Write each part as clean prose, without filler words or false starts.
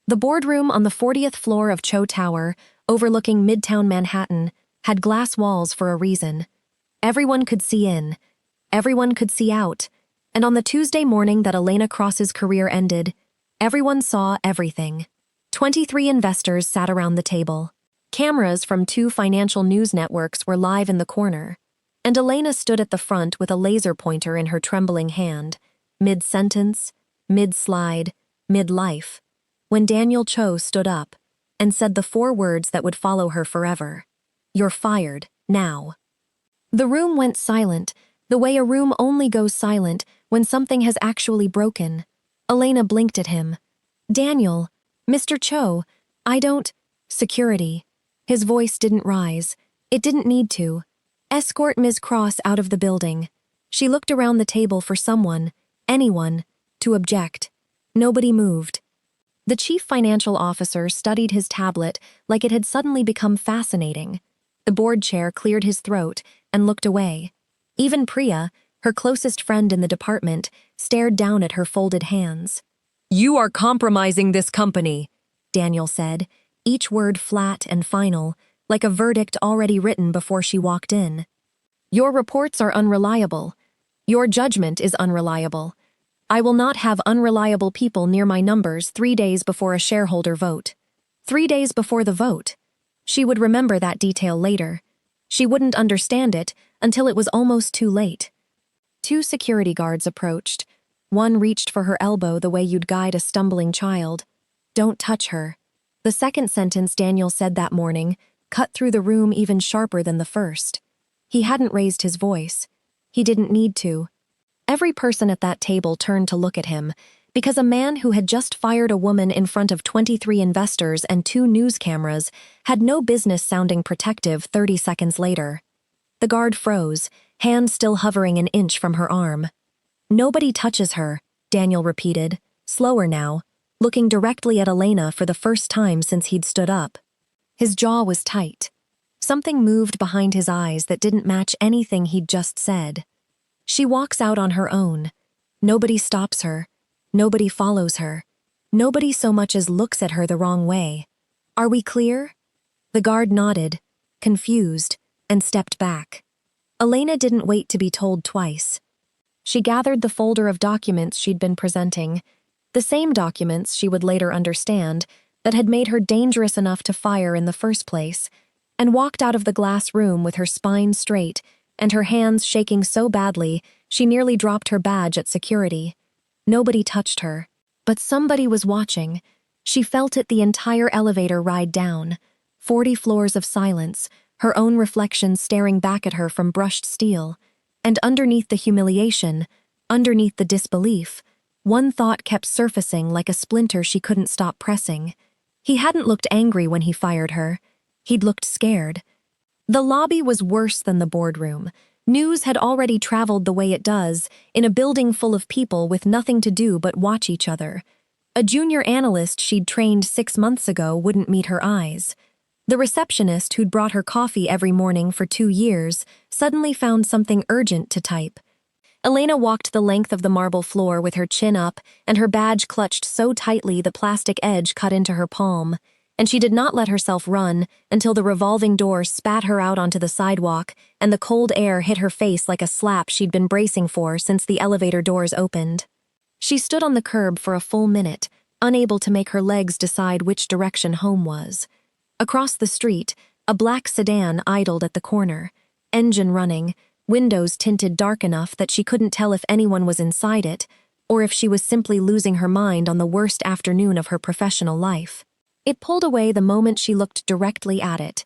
The boardroom on the 40th floor of Cho Tower, overlooking Midtown Manhattan, had glass walls for a reason. Everyone could see in. Everyone could see out. And on the Tuesday morning that Elena Cross's career ended, everyone saw everything. 23 investors sat around the table. Cameras from 2 financial news networks were live in the corner, and Elena stood at the front with a laser pointer in her trembling hand, mid-sentence, mid-slide, mid-life, when Daniel Cho stood up and said the 4 words that would follow her forever. "You're fired, now." The room went silent, the way a room only goes silent when something has actually broken. Elena blinked at him. "Daniel, Mr. Cho, I don't—" "Security." His voice didn't rise. It didn't need to. "Escort Ms. Cross out of the building." She looked around the table for someone, anyone, to object. Nobody moved. The chief financial officer studied his tablet like it had suddenly become fascinating. The board chair cleared his throat and looked away. Even Priya, her closest friend in the department, stared down at her folded hands. "You are compromising this company," Daniel said, each word flat and final, like a verdict already written before she walked in. "Your reports are unreliable. Your judgment is unreliable. I will not have unreliable people near my numbers 3 days before a shareholder vote." 3 days before the vote. She would remember that detail later. She wouldn't understand it until it was almost too late. 2 security guards approached. One reached for her elbow the way you'd guide a stumbling child. "Don't touch her." The second sentence Daniel said that morning cut through the room even sharper than the first. He hadn't raised his voice. He didn't need to. Every person at that table turned to look at him, because a man who had just fired a woman in front of 23 investors and 2 news cameras had no business sounding protective 30 seconds later. The guard froze, hand still hovering an inch from her arm. "Nobody touches her," Daniel repeated, slower now, looking directly at Elena for the first time since he'd stood up. His jaw was tight. Something moved behind his eyes that didn't match anything he'd just said. She walks out on her own. Nobody stops her. Nobody follows her. Nobody so much as looks at her the wrong way. "Are we clear?" The guard nodded, confused, and stepped back. Elena didn't wait to be told twice. She gathered the folder of documents she'd been presenting, the same documents she would later understand that had made her dangerous enough to fire in the first place, and walked out of the glass room with her spine straight and her hands shaking so badly she nearly dropped her badge at security. Nobody touched her, but somebody was watching. She felt it the entire elevator ride down. 40 floors of silence, her own reflection staring back at her from brushed steel. And underneath the humiliation, underneath the disbelief, one thought kept surfacing like a splinter she couldn't stop pressing. He hadn't looked angry when he fired her. He'd looked scared. The lobby was worse than the boardroom. News had already traveled the way it does, in a building full of people with nothing to do but watch each other. A junior analyst she'd trained 6 months ago wouldn't meet her eyes. The receptionist who'd brought her coffee every morning for 2 years suddenly found something urgent to type. Elena walked the length of the marble floor with her chin up and her badge clutched so tightly the plastic edge cut into her palm, and she did not let herself run until the revolving door spat her out onto the sidewalk and the cold air hit her face like a slap she'd been bracing for since the elevator doors opened. She stood on the curb for a full minute, unable to make her legs decide which direction home was. Across the street, a black sedan idled at the corner, engine running, windows tinted dark enough that she couldn't tell if anyone was inside it, or if she was simply losing her mind on the worst afternoon of her professional life. It pulled away the moment she looked directly at it.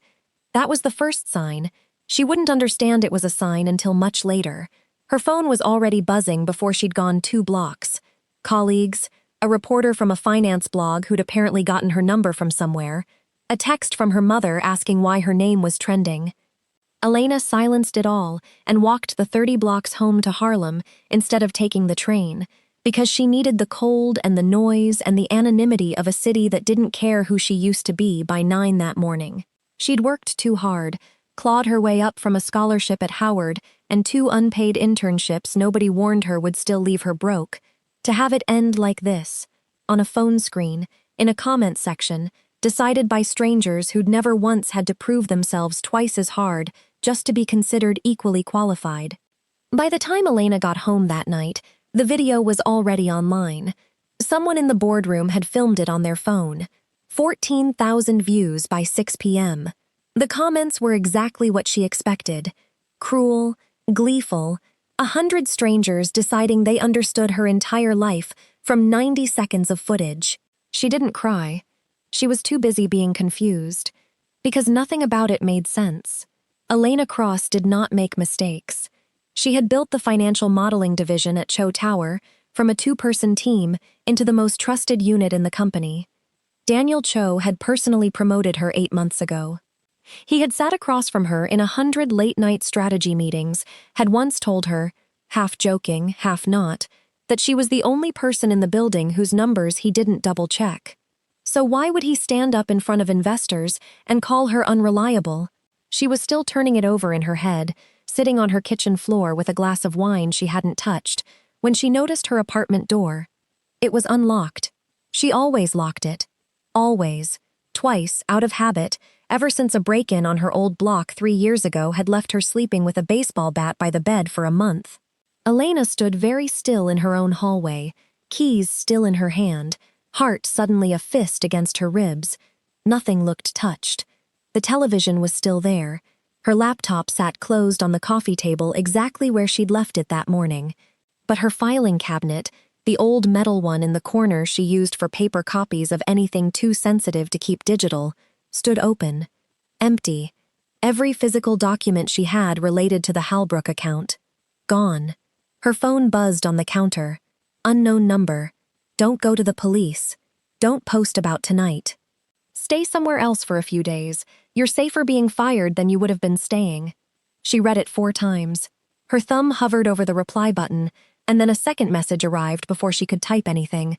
That was the first sign. She wouldn't understand it was a sign until much later. Her phone was already buzzing before she'd gone 2 blocks. Colleagues, a reporter from a finance blog who'd apparently gotten her number from somewhere, a text from her mother asking why her name was trending. Elena silenced it all and walked the 30 blocks home to Harlem instead of taking the train, because she needed the cold and the noise and the anonymity of a city that didn't care who she used to be by 9 that morning. She'd worked too hard, clawed her way up from a scholarship at Howard and 2 unpaid internships nobody warned her would still leave her broke, to have it end like this, on a phone screen, in a comment section, decided by strangers who'd never once had to prove themselves twice as hard just to be considered equally qualified. By the time Elena got home that night, the video was already online. Someone in the boardroom had filmed it on their phone. 14,000 views by 6 p.m. The comments were exactly what she expected. Cruel, gleeful, 100 strangers deciding they understood her entire life from 90 seconds of footage. She didn't cry. She was too busy being confused. Because nothing about it made sense. Elena Cross did not make mistakes. She had built the financial modeling division at Cho Tower from a 2-person team into the most trusted unit in the company. Daniel Cho had personally promoted her 8 months ago. He had sat across from her in 100 late-night strategy meetings, had once told her, half joking, half not, that she was the only person in the building whose numbers he didn't double-check. So why would he stand up in front of investors and call her unreliable? She was still turning it over in her head, sitting on her kitchen floor with a glass of wine she hadn't touched, when she noticed her apartment door. It was unlocked. She always locked it. Always. Twice, out of habit, ever since a break-in on her old block 3 years ago had left her sleeping with a baseball bat by the bed for a month. Elena stood very still in her own hallway, keys still in her hand, heart suddenly a fist against her ribs. Nothing looked touched. The television was still there. Her laptop sat closed on the coffee table exactly where she'd left it that morning. But her filing cabinet, the old metal one in the corner she used for paper copies of anything too sensitive to keep digital, stood open, empty. Every physical document she had related to the Halbrook account. Gone. Her phone buzzed on the counter. Unknown number. Don't go to the police. Don't post about tonight. Stay somewhere else for a few days. You're safer being fired than you would have been staying. She read it 4 times. Her thumb hovered over the reply button, and then a second message arrived before she could type anything.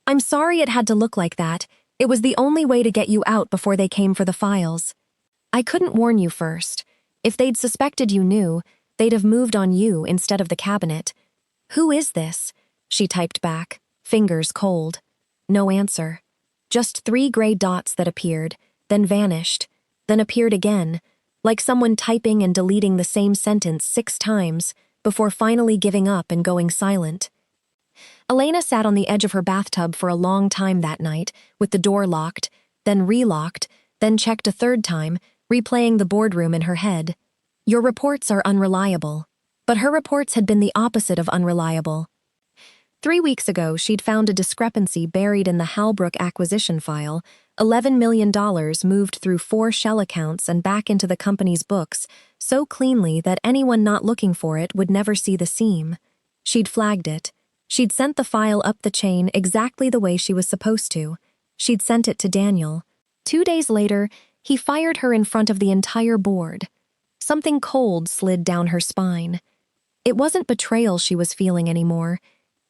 I'm sorry it had to look like that. It was the only way to get you out before they came for the files. I couldn't warn you first. If they'd suspected you knew, they'd have moved on you instead of the cabinet. Who is this? She typed back, fingers cold. No answer. Just 3 gray dots that appeared, then vanished, then appeared again, like someone typing and deleting the same sentence 6 times before finally giving up and going silent. Elena sat on the edge of her bathtub for a long time that night, with the door locked, then relocked, then checked a 3rd time, replaying the boardroom in her head. Your reports are unreliable. But her reports had been the opposite of unreliable. 3 weeks ago, she'd found a discrepancy buried in the Halbrook acquisition file, $11 million moved through 4 shell accounts and back into the company's books, so cleanly that anyone not looking for it would never see the seam. She'd flagged it. She'd sent the file up the chain exactly the way she was supposed to. She'd sent it to Daniel. 2 days later, he fired her in front of the entire board. Something cold slid down her spine. It wasn't betrayal she was feeling anymore.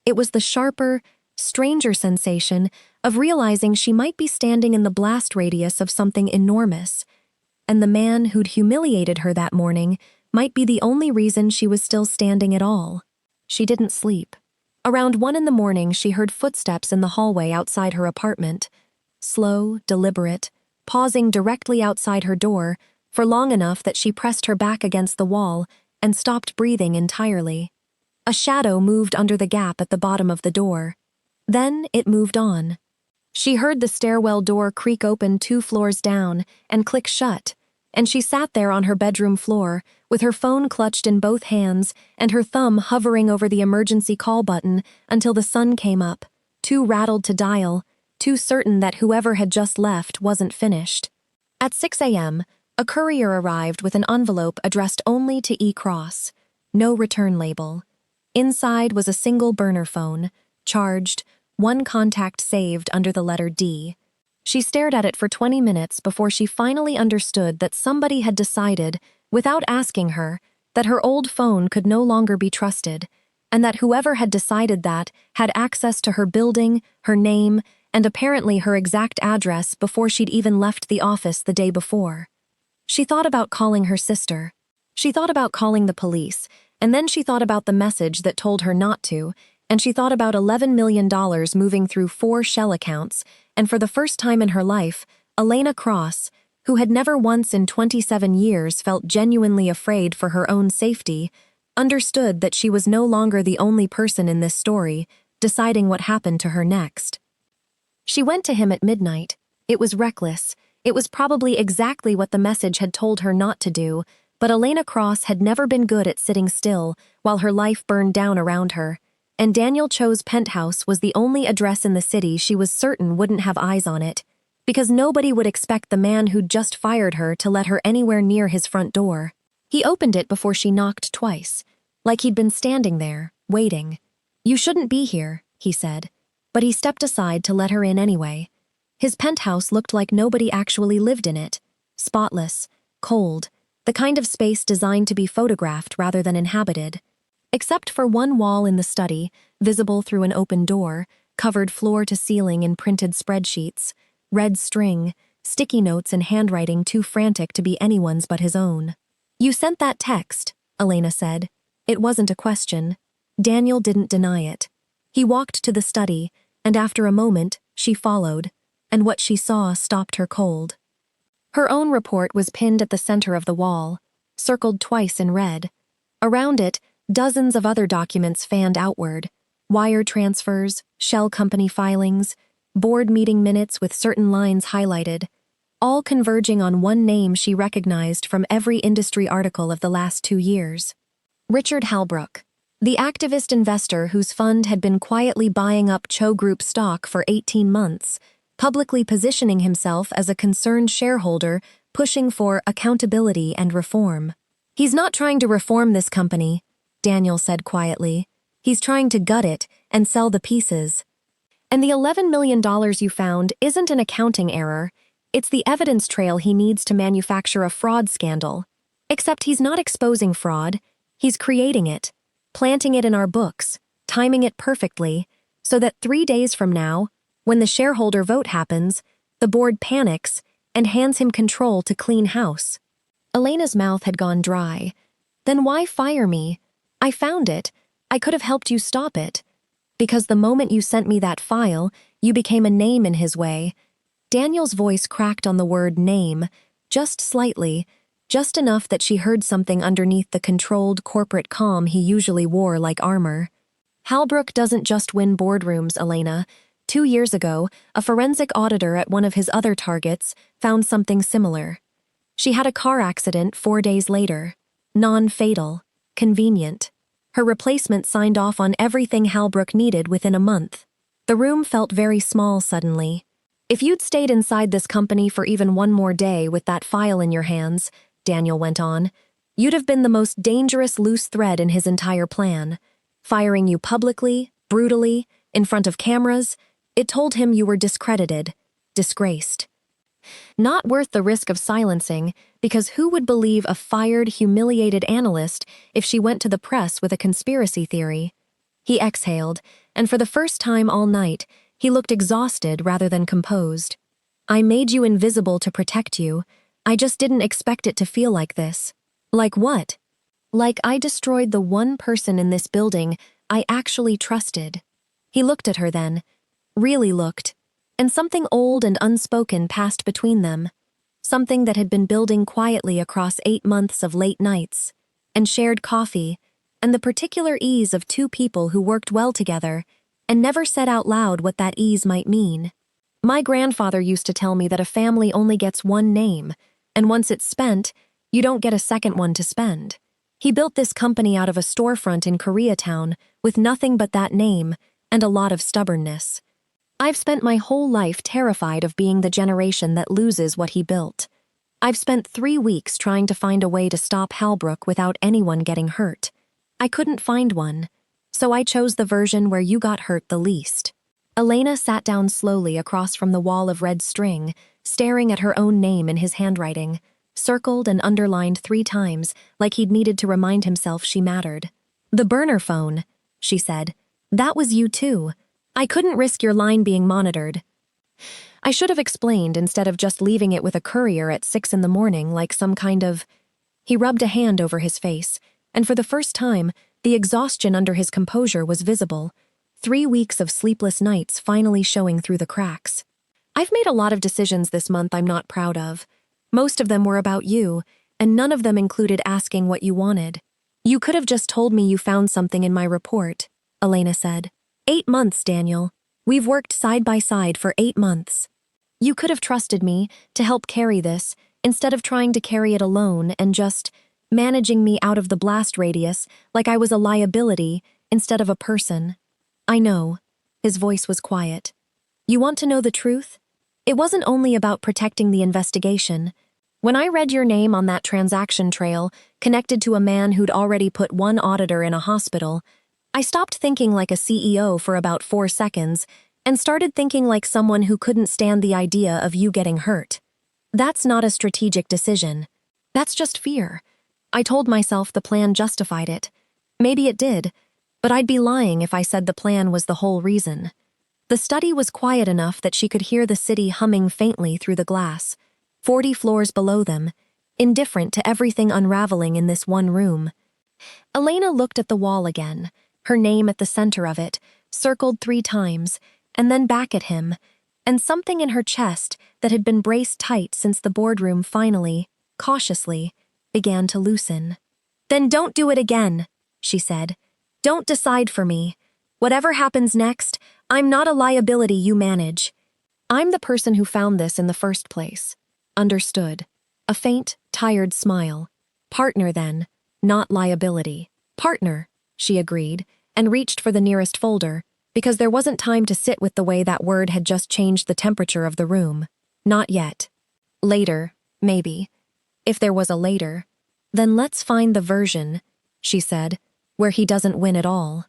It was the sharper, stranger sensation of realizing she might be standing in the blast radius of something enormous, and the man who'd humiliated her that morning might be the only reason she was still standing at all. She didn't sleep. Around 1 in the morning, she heard footsteps in the hallway outside her apartment. Slow, deliberate, pausing directly outside her door for long enough that she pressed her back against the wall and stopped breathing entirely. A shadow moved under the gap at the bottom of the door. Then it moved on. She heard the stairwell door creak open 2 floors down and click shut, and she sat there on her bedroom floor with her phone clutched in both hands and her thumb hovering over the emergency call button until the sun came up, too rattled to dial, too certain that whoever had just left wasn't finished. At 6 a.m., a courier arrived with an envelope addressed only to E. Cross. No return label. Inside was a single burner phone, charged, 1 contact saved under the letter D. She stared at it for 20 minutes before she finally understood that somebody had decided, without asking her, that her old phone could no longer be trusted, and that whoever had decided that had access to her building, her name, and apparently her exact address before she'd even left the office the day before. She thought about calling her sister. She thought about calling the police, and then she thought about the message that told her not to, and she thought about $11 million moving through 4 shell accounts, and for the first time in her life, Elena Cross, who had never once in 27 years felt genuinely afraid for her own safety, understood that she was no longer the only person in this story, deciding what happened to her next. She went to him at midnight. It was reckless. It was probably exactly what the message had told her not to do, but Elena Cross had never been good at sitting still while her life burned down around her, and Daniel Cho's penthouse was the only address in the city she was certain wouldn't have eyes on it, because nobody would expect the man who'd just fired her to let her anywhere near his front door. He opened it before she knocked twice, like he'd been standing there, waiting. "You shouldn't be here," he said, but he stepped aside to let her in anyway. His penthouse looked like nobody actually lived in it. Spotless, cold, the kind of space designed to be photographed rather than inhabited. Except for one wall in the study, visible through an open door, covered floor to ceiling in printed spreadsheets, red string, sticky notes and handwriting too frantic to be anyone's but his own. "You sent that text," Elena said. It wasn't a question. Daniel didn't deny it. He walked to the study, and after a moment, she followed, and what she saw stopped her cold. Her own report was pinned at the center of the wall, circled twice in red. Around it, dozens of other documents fanned outward: wire transfers, shell company filings, board meeting minutes with certain lines highlighted, all converging on one name she recognized from every industry article of the last 2 years. Richard Halbrook, the activist investor whose fund had been quietly buying up Cho Group stock for 18 months, publicly positioning himself as a concerned shareholder pushing for accountability and reform. "He's not trying to reform this company," Daniel said quietly. "He's trying to gut it and sell the pieces. And the $11 million you found isn't an accounting error. It's the evidence trail he needs to manufacture a fraud scandal. Except he's not exposing fraud. He's creating it, planting it in our books, timing it perfectly, so that 3 days from now, when the shareholder vote happens, the board panics and hands him control to clean house." Elena's mouth had gone dry. "Then why fire me? I found it. I could have helped you stop it. Because the moment you sent me that file, you became a name in his way." Daniel's voice cracked on the word name, just slightly, just enough that she heard something underneath the controlled corporate calm he usually wore like armor. "Halbrook doesn't just win boardrooms, Elena. 2 years ago, a forensic auditor at one of his other targets found something similar. She had a car accident 4 days later. Non-fatal. Convenient. Her replacement signed off on everything Halbrook needed within a month." The room felt very small suddenly. "If you'd stayed inside this company for even one more day with that file in your hands," Daniel went on, "you'd have been the most dangerous loose thread in his entire plan. Firing you publicly, brutally, in front of cameras, it told him you were discredited, disgraced. Not worth the risk of silencing, because who would believe a fired, humiliated analyst if she went to the press with a conspiracy theory?" He exhaled, and for the first time all night, he looked exhausted rather than composed. "I made you invisible to protect you. I just didn't expect it to feel like this." "Like what?" "Like I destroyed the one person in this building I actually trusted." He looked at her then, really looked, and something old and unspoken passed between them, something that had been building quietly across 8 months of late nights, and shared coffee, and the particular ease of 2 people who worked well together, and never said out loud what that ease might mean. "My grandfather used to tell me that a family only gets one name, and once it's spent, you don't get a second one to spend. He built this company out of a storefront in Koreatown with nothing but that name and a lot of stubbornness. I've spent my whole life terrified of being the generation that loses what he built. I've spent 3 weeks trying to find a way to stop Halbrook without anyone getting hurt. I couldn't find one, so I chose the version where you got hurt the least." Elena sat down slowly across from the wall of red string, staring at her own name in his handwriting, circled and underlined 3 times, like he'd needed to remind himself she mattered. "The burner phone," she said. "That was you too. I couldn't risk your line being monitored. I should have explained instead of just leaving it with a courier at 6 in the morning like some kind of—" He rubbed a hand over his face, and for the first time, the exhaustion under his composure was visible. 3 weeks of sleepless nights finally showing through the cracks. I've made a lot of decisions this month I'm not proud of. Most of them were about you, and none of them included asking what you wanted. You could have just told me you found something in my report, Elena said. 8 months, Daniel. We've worked side by side for 8 months. You could have trusted me to help carry this, instead of trying to carry it alone and just managing me out of the blast radius like I was a liability instead of a person. I know. His voice was quiet. You want to know the truth? It wasn't only about protecting the investigation. When I read your name on that transaction trail, connected to a man who'd already put one auditor in a hospital, I stopped thinking like a CEO for about 4 seconds and started thinking like someone who couldn't stand the idea of you getting hurt. That's not a strategic decision. That's just fear. I told myself the plan justified it. Maybe it did, but I'd be lying if I said the plan was the whole reason. The study was quiet enough that she could hear the city humming faintly through the glass, 40 floors below them, indifferent to everything unraveling in this one room. Elena looked at the wall again, her name at the center of it, circled 3 times, and then back at him, and something in her chest that had been braced tight since the boardroom finally, cautiously, began to loosen. Then don't do it again, she said. Don't decide for me. Whatever happens next, I'm not a liability you manage. I'm the person who found this in the first place. Understood. A faint, tired smile. Partner then, not liability. Partner, she agreed, and reached for the nearest folder, because there wasn't time to sit with the way that word had just changed the temperature of the room. Not yet. Later, maybe. If there was a later. Then let's find the version, she said, where he doesn't win at all.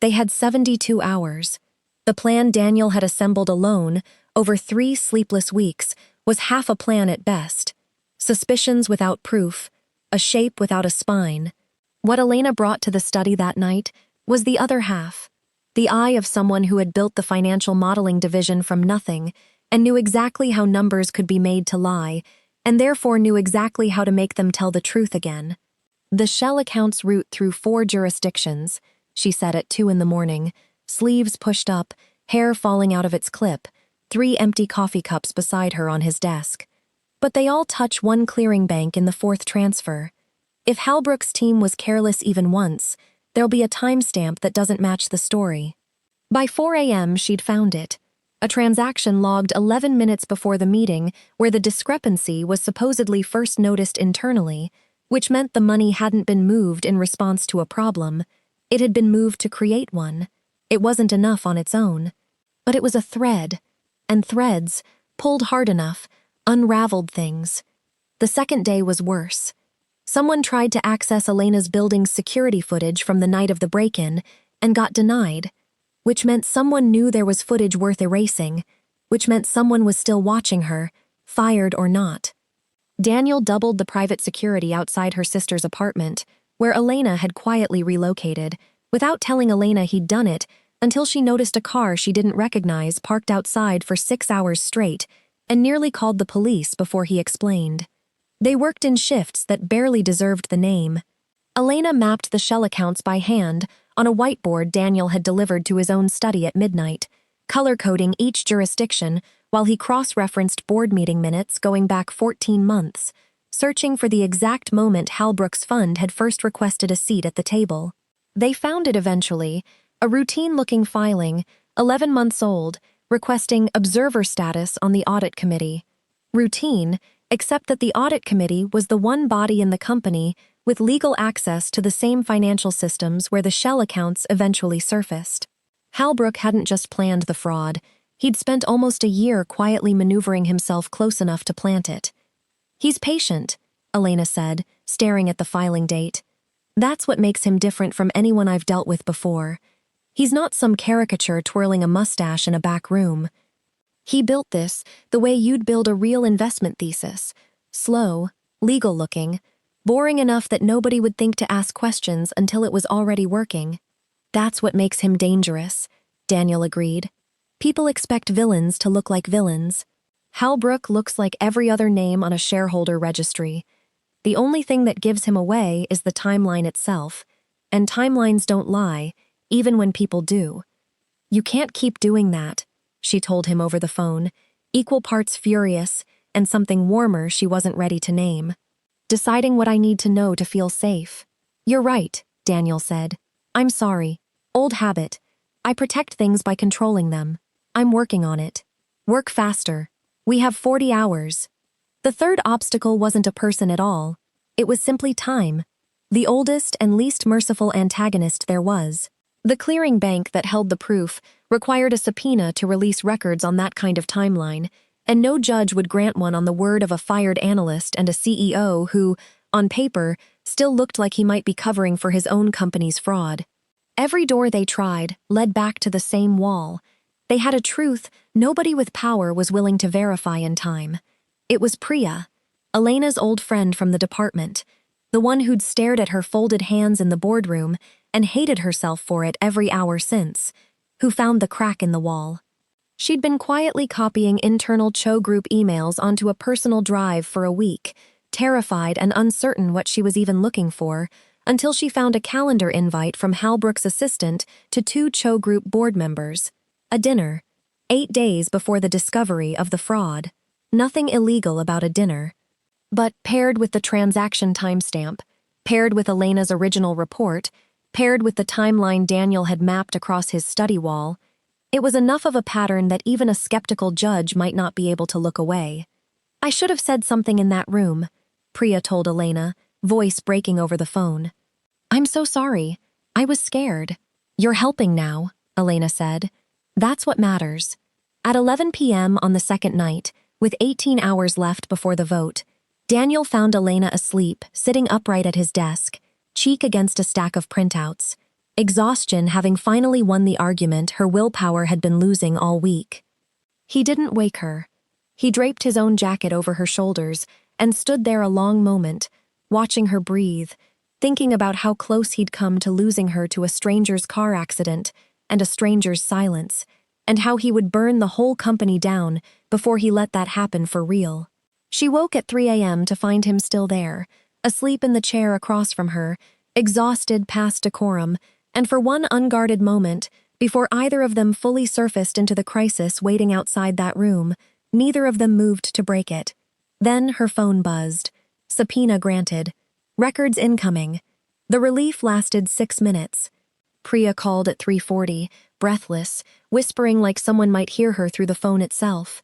They had 72 hours. The plan Daniel had assembled alone, over 3 sleepless weeks, was half a plan at best. Suspicions without proof, a shape without a spine. What Elena brought to the study that night was the other half. The eye of someone who had built the financial modeling division from nothing and knew exactly how numbers could be made to lie, and therefore knew exactly how to make them tell the truth again. The shell accounts route through 4 jurisdictions, she said at 2 in the morning, sleeves pushed up, hair falling out of its clip, 3 empty coffee cups beside her on his desk. But they all touch one clearing bank in the 4th transfer. If Halbrook's team was careless even once, there'll be a timestamp that doesn't match the story. By 4 a.m., she'd found it. A transaction logged 11 minutes before the meeting where the discrepancy was supposedly first noticed internally, which meant the money hadn't been moved in response to a problem. It had been moved to create one. It wasn't enough on its own. But it was a thread, and threads, pulled hard enough, unraveled things. The second day was worse. Someone tried to access Elena's building's security footage from the night of the break-in and got denied, which meant someone knew there was footage worth erasing, which meant someone was still watching her, fired or not. Daniel doubled the private security outside her sister's apartment, where Elena had quietly relocated, without telling Elena he'd done it, until she noticed a car she didn't recognize parked outside for 6 hours straight and nearly called the police before he explained. They worked in shifts that barely deserved the name. Elena mapped the shell accounts by hand on a whiteboard Daniel had delivered to his own study at midnight, color-coding each jurisdiction while he cross-referenced board meeting minutes going back 14 months, searching for the exact moment Halbrook's fund had first requested a seat at the table. They found it eventually, a routine-looking filing, 11 months old, requesting observer status on the audit committee. Routine, except that the audit committee was the one body in the company with legal access to the same financial systems where the shell accounts eventually surfaced. Halbrook hadn't just planned the fraud, he'd spent almost a year quietly maneuvering himself close enough to plant it. He's patient, Elena said, staring at the filing date. That's what makes him different from anyone I've dealt with before. He's not some caricature twirling a mustache in a back room. He built this the way you'd build a real investment thesis. Slow, legal-looking, boring enough that nobody would think to ask questions until it was already working. That's what makes him dangerous, Daniel agreed. People expect villains to look like villains. Halbrook looks like every other name on a shareholder registry. The only thing that gives him away is the timeline itself, and timelines don't lie, even when people do. "You can't keep doing that," she told him over the phone, equal parts furious and something warmer she wasn't ready to name. "Deciding what I need to know to feel safe." "You're right," Daniel said. "I'm sorry. Old habit. I protect things by controlling them. I'm working on it. Work faster. We have 40 hours. The third obstacle wasn't a person at all. It was simply time. The oldest and least merciful antagonist there was. The clearing bank that held the proof required a subpoena to release records on that kind of timeline, and no judge would grant one on the word of a fired analyst and a CEO who, on paper, still looked like he might be covering for his own company's fraud. Every door they tried led back to the same wall. They had a truth nobody with power was willing to verify in time. It was Priya, Elena's old friend from the department, the one who'd stared at her folded hands in the boardroom and hated herself for it every hour since, who found the crack in the wall. She'd been quietly copying internal Cho group emails onto a personal drive for a week, terrified and uncertain what she was even looking for, until she found a calendar invite from Halbrook's assistant to 2 Cho group board members. A dinner, 8 days before the discovery of the fraud. Nothing illegal about a dinner. But paired with the transaction timestamp, paired with Elena's original report, paired with the timeline Daniel had mapped across his study wall, it was enough of a pattern that even a skeptical judge might not be able to look away. "I should have said something in that room," Priya told Elena, voice breaking over the phone. "I'm so sorry. I was scared." "You're helping now," Elena said. "That's what matters." At 11 p.m. on the second night, with 18 hours left before the vote, Daniel found Elena asleep, sitting upright at his desk, cheek against a stack of printouts, exhaustion having finally won the argument her willpower had been losing all week. He didn't wake her. He draped his own jacket over her shoulders and stood there a long moment, watching her breathe, thinking about how close he'd come to losing her to a stranger's car accident and a stranger's silence, and how he would burn the whole company down before he let that happen for real. She woke at 3 a.m. to find him still there, asleep in the chair across from her, exhausted past decorum, and for one unguarded moment, before either of them fully surfaced into the crisis waiting outside that room, neither of them moved to break it. Then her phone buzzed. Subpoena granted. Records incoming. The relief lasted 6 minutes. Priya called at 3:40, breathless, whispering like someone might hear her through the phone itself.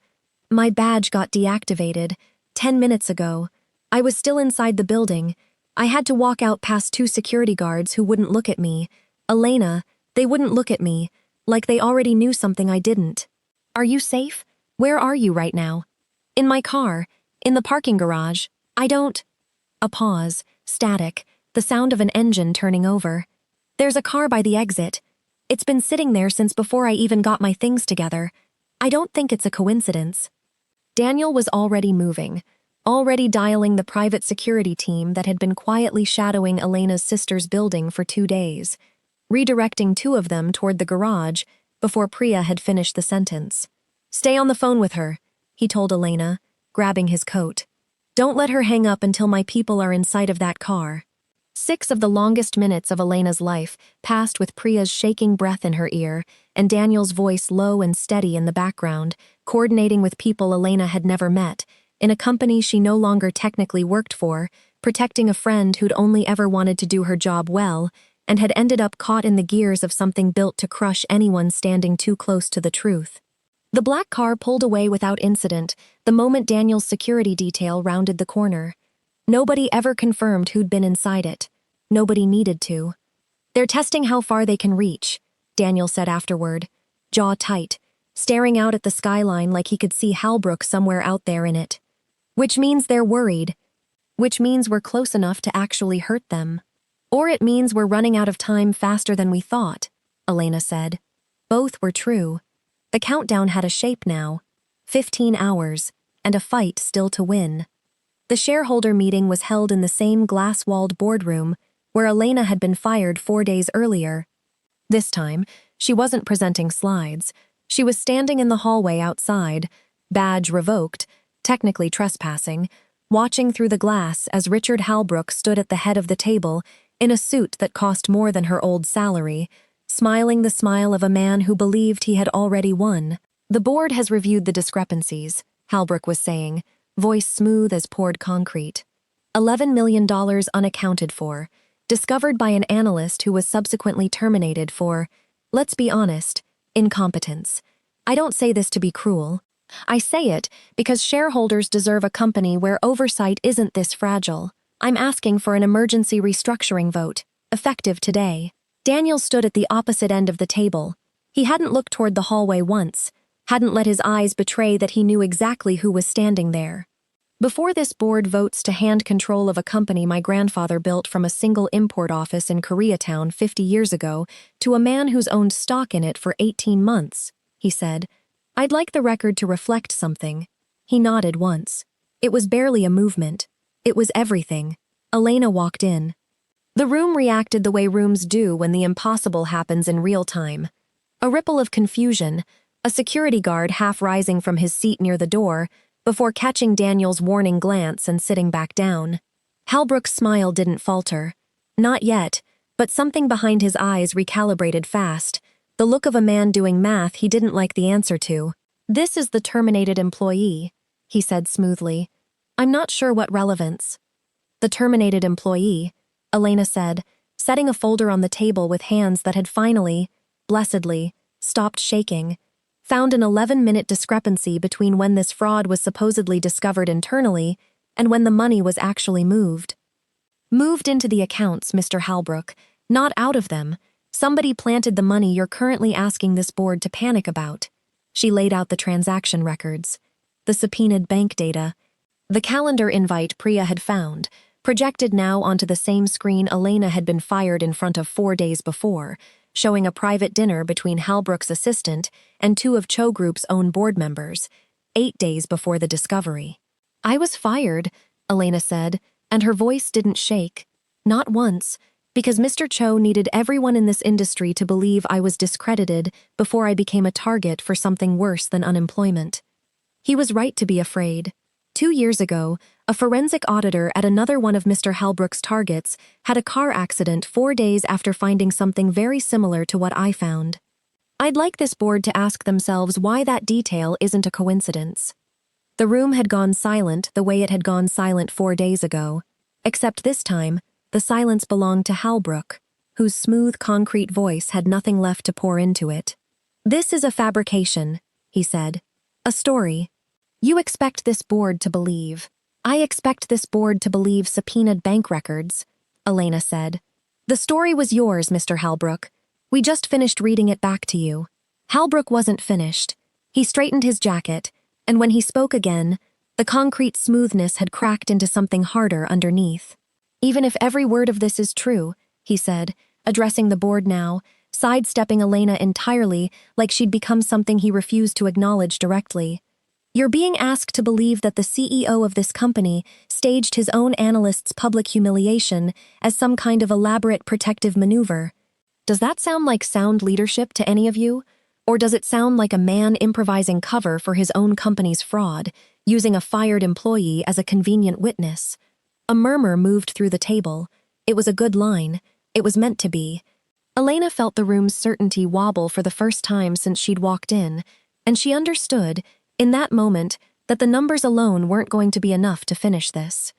"My badge got deactivated 10 minutes ago. I was still inside the building. I had to walk out past 2 security guards who wouldn't look at me. Elena, they wouldn't look at me, like they already knew something I didn't." "Are you safe? Where are you right now?" "In my car, in the parking garage. I don't—" A pause, static, the sound of an engine turning over. "There's a car by the exit. It's been sitting there since before I even got my things together. I don't think it's a coincidence." Daniel was already moving, already dialing the private security team that had been quietly shadowing Elena's sister's building for 2 days, redirecting 2 of them toward the garage before Priya had finished the sentence. "Stay on the phone with her," he told Elena, grabbing his coat. "Don't let her hang up until my people are in sight of that car." 6 of the longest minutes of Elena's life passed with Priya's shaking breath in her ear and Daniel's voice low and steady in the background, coordinating with people Elena had never met, in a company she no longer technically worked for, protecting a friend who'd only ever wanted to do her job well, and had ended up caught in the gears of something built to crush anyone standing too close to the truth. The black car pulled away without incident the moment Daniel's security detail rounded the corner. Nobody ever confirmed who'd been inside it. Nobody needed to. "They're testing how far they can reach," Daniel said afterward, jaw tight, staring out at the skyline like he could see Halbrook somewhere out there in it. "Which means they're worried. Which means we're close enough to actually hurt them. Or it means we're running out of time faster than we thought," Elena said. Both were true. The countdown had a shape now. 15 hours, and a fight still to win. The shareholder meeting was held in the same glass-walled boardroom where Elena had been fired 4 days earlier. This time, she wasn't presenting slides. She was standing in the hallway outside, badge revoked, technically trespassing, watching through the glass as Richard Halbrook stood at the head of the table in a suit that cost more than her old salary, smiling the smile of a man who believed he had already won. "The board has reviewed the discrepancies," Halbrook was saying, voice smooth as poured concrete. $11 million unaccounted for, discovered by an analyst who was subsequently terminated for, let's be honest, incompetence. I don't say this to be cruel. I say it because shareholders deserve a company where oversight isn't this fragile. I'm asking for an emergency restructuring vote, effective today. Daniel stood at the opposite end of the table. He hadn't looked toward the hallway once, hadn't let his eyes betray that he knew exactly who was standing there. "Before this board votes to hand control of a company my grandfather built from a single import office in Koreatown 50 years ago to a man who's owned stock in it for 18 months, he said, "I'd like the record to reflect something." He nodded once. It was barely a movement. It was everything. Elena walked in. The room reacted the way rooms do when the impossible happens in real time. A ripple of confusion, a security guard half rising from his seat near the door, before catching Daniel's warning glance and sitting back down. Halbrook's smile didn't falter. Not yet, but something behind his eyes recalibrated fast, the look of a man doing math he didn't like the answer to. "This is the terminated employee," he said smoothly. "I'm not sure what relevance." "The terminated employee," Elena said, setting a folder on the table with hands that had finally, blessedly, stopped shaking, found an 11-minute discrepancy between when this fraud was supposedly discovered internally and when the money was actually moved. "Moved into the accounts, Mr. Halbrook, not out of them. Somebody planted the money you're currently asking this board to panic about." She laid out the transaction records, the subpoenaed bank data, the calendar invite Priya had found, projected now onto the same screen Elena had been fired in front of 4 days before, showing a private dinner between Halbrook's assistant and 2 of Cho Group's own board members, 8 days before the discovery. "I was fired," Elena said, and her voice didn't shake. "Not once, because Mr. Cho needed everyone in this industry to believe I was discredited before I became a target for something worse than unemployment. He was right to be afraid. 2 years ago, a forensic auditor at another one of Mr. Halbrook's targets had a car accident 4 days after finding something very similar to what I found. I'd like this board to ask themselves why that detail isn't a coincidence." The room had gone silent the way it had gone silent 4 days ago, except this time, the silence belonged to Halbrook, whose smooth concrete voice had nothing left to pour into it. "This is a fabrication," he said. "A story. You expect this board to believe. I expect this board to believe subpoenaed bank records," Elena said. "The story was yours, Mr. Halbrook. We just finished reading it back to you." Halbrook wasn't finished. He straightened his jacket, and when he spoke again, the concrete smoothness had cracked into something harder underneath. "Even if every word of this is true," he said, addressing the board now, sidestepping Elena entirely like she'd become something he refused to acknowledge directly. "You're being asked to believe that the CEO of this company staged his own analyst's public humiliation as some kind of elaborate protective maneuver. Does that sound like sound leadership to any of you? Or does it sound like a man improvising cover for his own company's fraud, using a fired employee as a convenient witness?" A murmur moved through the table. It was a good line. It was meant to be. Elena felt the room's certainty wobble for the first time since she'd walked in, and she understood, in that moment, that the numbers alone weren't going to be enough to finish this.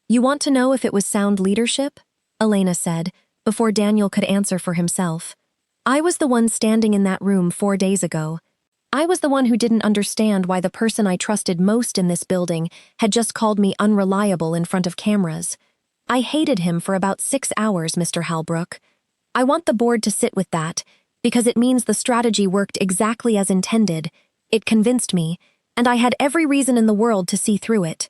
"You want to know if it was sound leadership?" Elena said, before Daniel could answer for himself. "I was the one standing in that room 4 days ago. I was the one who didn't understand why the person I trusted most in this building had just called me unreliable in front of cameras. I hated him for about 6 hours, Mr. Halbrook. I want the board to sit with that, because it means the strategy worked exactly as intended. It convinced me, and I had every reason in the world to see through it."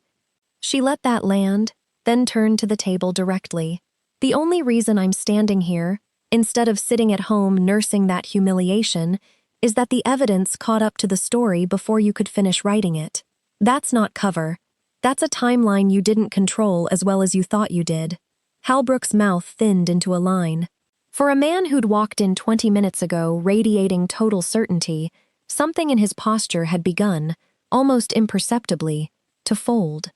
She let that land, then turned to the table directly. "The only reason I'm standing here, instead of sitting at home nursing that humiliation, is that the evidence caught up to the story before you could finish writing it. That's not cover. That's a timeline you didn't control as well as you thought you did." Halbrook's mouth thinned into a line. For a man who'd walked in 20 minutes ago radiating total certainty, something in his posture had begun, almost imperceptibly, to fold.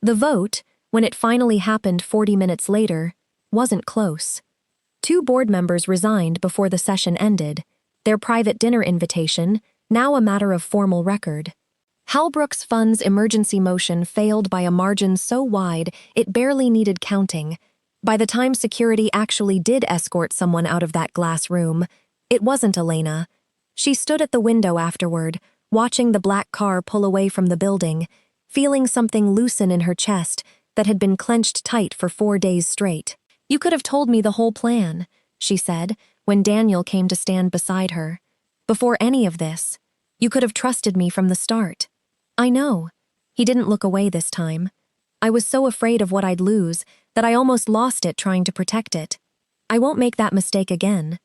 The vote, when it finally happened 40 minutes later, wasn't close. 2 board members resigned before the session ended, their private dinner invitation, now a matter of formal record. Halbrook's fund's emergency motion failed by a margin so wide it barely needed counting. By the time security actually did escort someone out of that glass room, it wasn't Elena. She stood at the window afterward, watching the black car pull away from the building, feeling something loosen in her chest that had been clenched tight for 4 days straight. "You could have told me the whole plan," she said, when Daniel came to stand beside her. "Before any of this, you could have trusted me from the start." "I know." He didn't look away this time. "I was so afraid of what I'd lose that I almost lost it trying to protect it. I won't make that mistake again."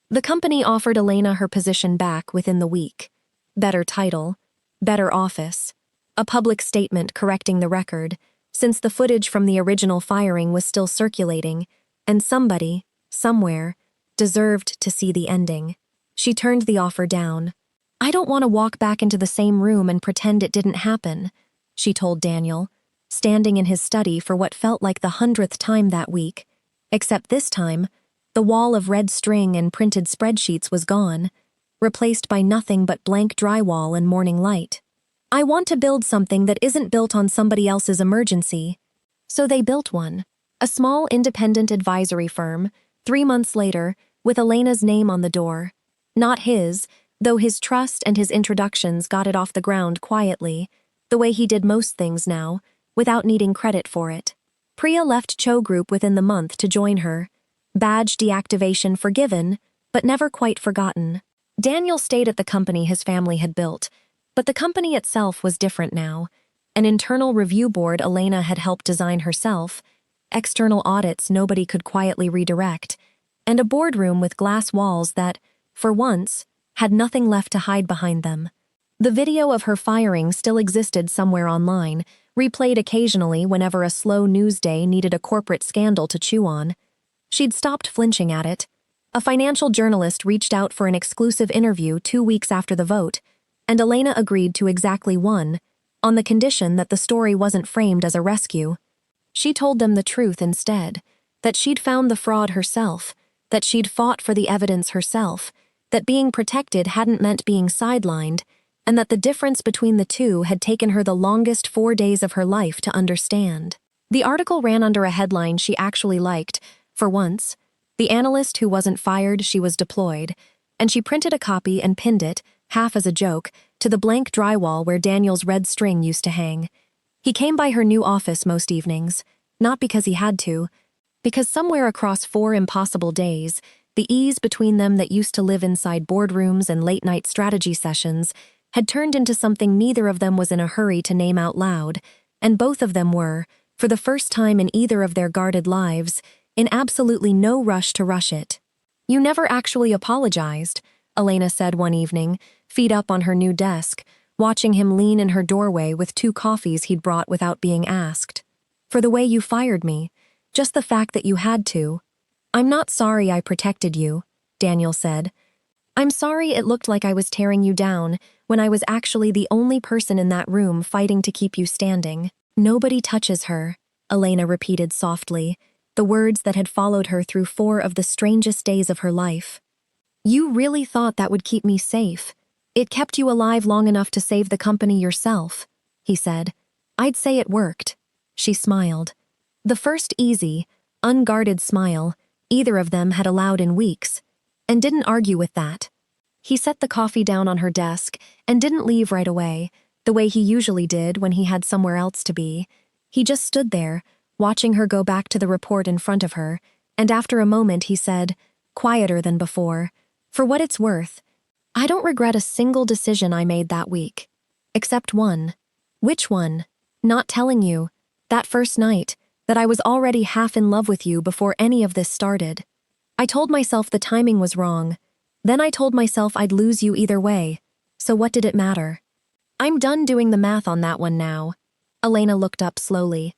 The company offered Elena her position back within the week. Better title, better office, a public statement correcting the record, since the footage from the original firing was still circulating, and somebody, somewhere, deserved to see the ending. She turned the offer down. "I don't want to walk back into the same room and pretend it didn't happen," she told Daniel, standing in his study for what felt like the 100th time that week. Except this time, the wall of red string and printed spreadsheets was gone, replaced by nothing but blank drywall and morning light. "I want to build something that isn't built on somebody else's emergency." So they built one. A small independent advisory firm, 3 months later, with Elena's name on the door. Not his, though his trust and his introductions got it off the ground quietly, the way he did most things now, without needing credit for it. Priya left Cho Group within the month to join her. Badge deactivation forgiven, but never quite forgotten. Daniel stayed at the company his family had built, but the company itself was different now. An internal review board Elena had helped design herself, external audits nobody could quietly redirect, and a boardroom with glass walls that, for once, had nothing left to hide behind them. The video of her firing still existed somewhere online, replayed occasionally whenever a slow news day needed a corporate scandal to chew on. She'd stopped flinching at it. A financial journalist reached out for an exclusive interview 2 weeks after the vote, and Elena agreed to exactly one, on the condition that the story wasn't framed as a rescue. She told them the truth instead, that she'd found the fraud herself, that she'd fought for the evidence herself, that being protected hadn't meant being sidelined, and that the difference between the two had taken her the longest 4 days of her life to understand. The article ran under a headline she actually liked, for once. The analyst who wasn't fired, she was deployed, and she printed a copy and pinned it, half as a joke, to the blank drywall where Daniel's red string used to hang. He came by her new office most evenings, not because he had to, because somewhere across 4 impossible days, the ease between them that used to live inside boardrooms and late-night strategy sessions had turned into something neither of them was in a hurry to name out loud, and both of them were, for the first time in either of their guarded lives, in absolutely no rush to rush it. "You never actually apologized," Elena said one evening, feet up on her new desk, watching him lean in her doorway with 2 coffees he'd brought without being asked. "For the way you fired me, just the fact that you had to." "I'm not sorry I protected you," Daniel said. "I'm sorry it looked like I was tearing you down when I was actually the only person in that room fighting to keep you standing." "Nobody touches her," Elena repeated softly, the words that had followed her through 4 of the strangest days of her life. "You really thought that would keep me safe. It kept you alive long enough to save the company yourself," he said. "I'd say it worked." She smiled. The first easy, unguarded smile either of them had allowed in weeks, and didn't argue with that. He set the coffee down on her desk and didn't leave right away, the way he usually did when he had somewhere else to be. He just stood there, watching her go back to the report in front of her, and after a moment he said, quieter than before, "For what it's worth, I don't regret a single decision I made that week. Except one." "Which one?" "Not telling you, that first night, that I was already half in love with you before any of this started. I told myself the timing was wrong. Then I told myself I'd lose you either way. So what did it matter?" "I'm done doing the math on that one now." Elena looked up slowly.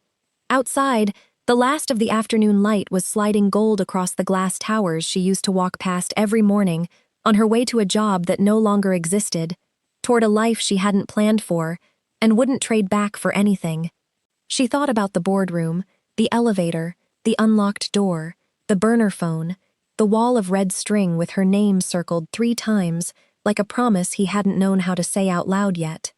Outside, the last of the afternoon light was sliding gold across the glass towers she used to walk past every morning on her way to a job that no longer existed, toward a life she hadn't planned for and wouldn't trade back for anything. She thought about the boardroom, the elevator, the unlocked door, the burner phone, the wall of red string with her name circled 3 times, like a promise he hadn't known how to say out loud yet.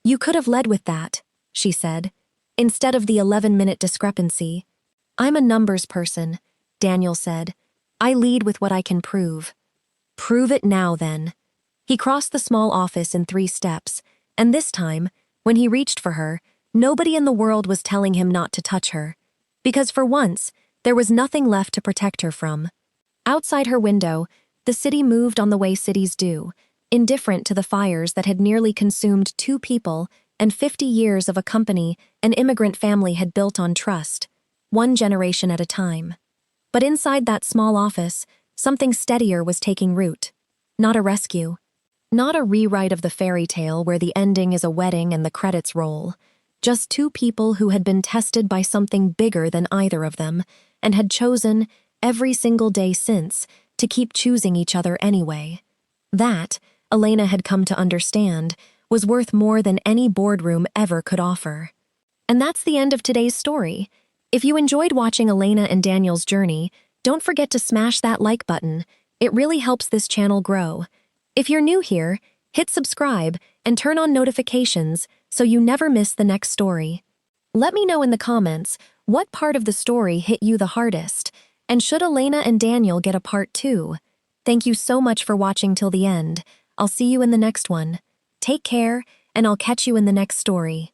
"You could have led with that," she said, instead of the 11-minute discrepancy. "I'm a numbers person," Daniel said. "I lead with what I can prove." "Prove it now, then." He crossed the small office in 3 steps, and this time, when he reached for her, nobody in the world was telling him not to touch her. Because for once, there was nothing left to protect her from. Outside her window, the city moved on the way cities do, indifferent to the fires that had nearly consumed 2 people and 50 years of a company an immigrant family had built on trust, 1 generation at a time. But inside that small office, something steadier was taking root. Not a rescue. Not a rewrite of the fairy tale where the ending is a wedding and the credits roll. Just 2 people who had been tested by something bigger than either of them and had chosen, every single day since, to keep choosing each other anyway. That, Elena had come to understand, was worth more than any boardroom ever could offer. And that's the end of today's story. If you enjoyed watching Elena and Daniel's journey, don't forget to smash that like button. It really helps this channel grow. If you're new here, hit subscribe and turn on notifications so you never miss the next story. Let me know in the comments what part of the story hit you the hardest, and should Elena and Daniel get a part 2? Thank you so much for watching till the end. I'll see you in the next one. Take care, and I'll catch you in the next story.